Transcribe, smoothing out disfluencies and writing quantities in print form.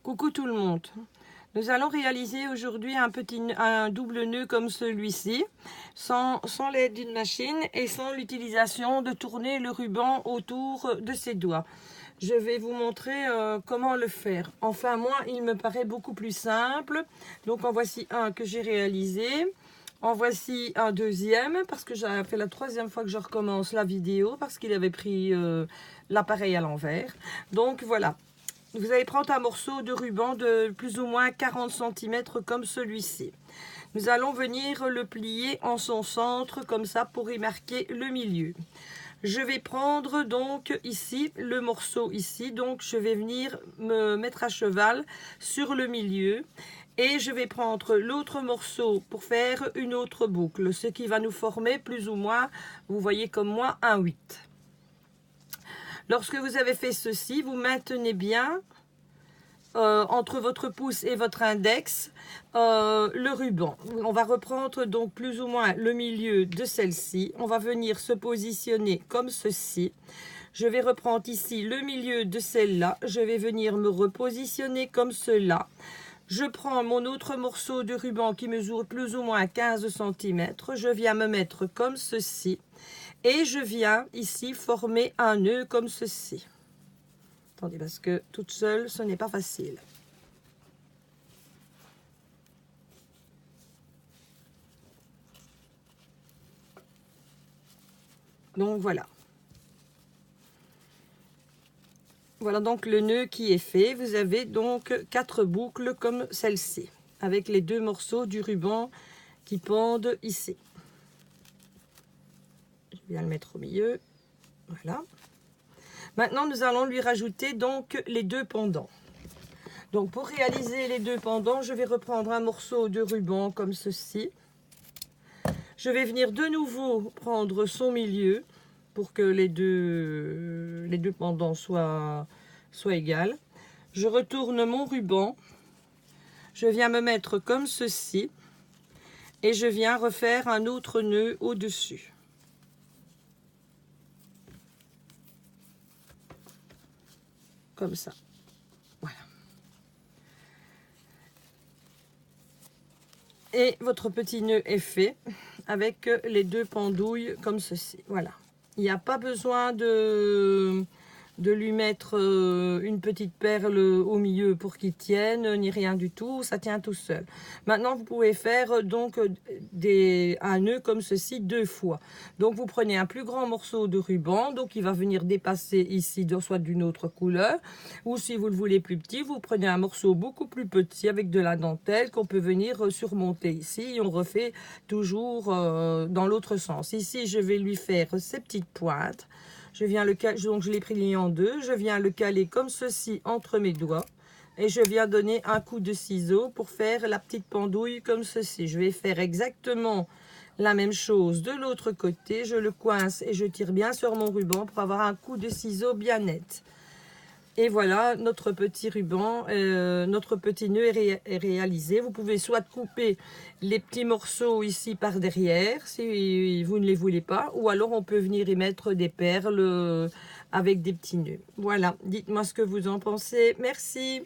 Coucou tout le monde. Nous allons réaliser aujourd'hui un double nœud comme celui-ci, sans l'aide d'une machine et sans l'utilisation de tourner le ruban autour de ses doigts. Je vais vous montrer comment le faire. Enfin, moi, il me paraît beaucoup plus simple. Donc, en voici un que j'ai réalisé. En voici un deuxième, parce que j'ai fait la troisième fois que je recommence la vidéo, parce qu'il avait pris l'appareil à l'envers. Donc, voilà. Vous allez prendre un morceau de ruban de plus ou moins 40 cm comme celui-ci. Nous allons venir le plier en son centre comme ça pour y marquer le milieu. Je vais prendre donc ici le morceau ici, donc je vais venir me mettre à cheval sur le milieu et je vais prendre l'autre morceau pour faire une autre boucle, ce qui va nous former plus ou moins, vous voyez comme moi, un 8. Lorsque vous avez fait ceci, vous maintenez bien entre votre pouce et votre index le ruban. On va reprendre donc plus ou moins le milieu de celle-ci. On va venir se positionner comme ceci. Je vais reprendre ici le milieu de celle-là. Je vais venir me repositionner comme cela. Je prends mon autre morceau de ruban qui mesure plus ou moins 15 cm. Je viens me mettre comme ceci. Et je viens ici former un nœud comme ceci. Attendez, parce que toute seule, ce n'est pas facile. Donc voilà. Voilà donc le nœud qui est fait. Vous avez donc 4 boucles comme celle-ci, avec les 2 morceaux du ruban qui pendent ici. Je viens le mettre au milieu. Voilà. Maintenant, nous allons lui rajouter donc les 2 pendants. Donc, pour réaliser les 2 pendants, je vais reprendre un morceau de ruban comme ceci. Je vais venir de nouveau prendre son milieu pour que les deux pendants soient égales. Je retourne mon ruban. Je viens me mettre comme ceci. Et je viens refaire un autre nœud au-dessus. Comme ça. Voilà. Et votre petit nœud est fait avec les 2 pendouilles comme ceci. Voilà. Il n'y a pas besoin de lui mettre une petite perle au milieu pour qu'il tienne, ni rien du tout, ça tient tout seul. Maintenant, vous pouvez faire donc un nœud comme ceci 2 fois. Donc, vous prenez un plus grand morceau de ruban, donc il va venir dépasser ici, soit d'une autre couleur, ou si vous le voulez plus petit, vous prenez un morceau beaucoup plus petit avec de la dentelle qu'on peut venir surmonter ici, et on refait toujours dans l'autre sens. Ici, je vais lui faire ces petites pointes. Je viens le caler, donc je l'ai plié en 2, je viens le caler comme ceci entre mes doigts et je viens donner un coup de ciseau pour faire la petite pendouille comme ceci. Je vais faire exactement la même chose de l'autre côté, je le coince et je tire bien sur mon ruban pour avoir un coup de ciseau bien net. Et voilà, notre petit ruban, notre petit nœud est réalisé. Vous pouvez soit couper les petits morceaux ici par derrière, si vous ne les voulez pas, ou alors on peut venir y mettre des perles avec des petits nœuds. Voilà, dites-moi ce que vous en pensez. Merci.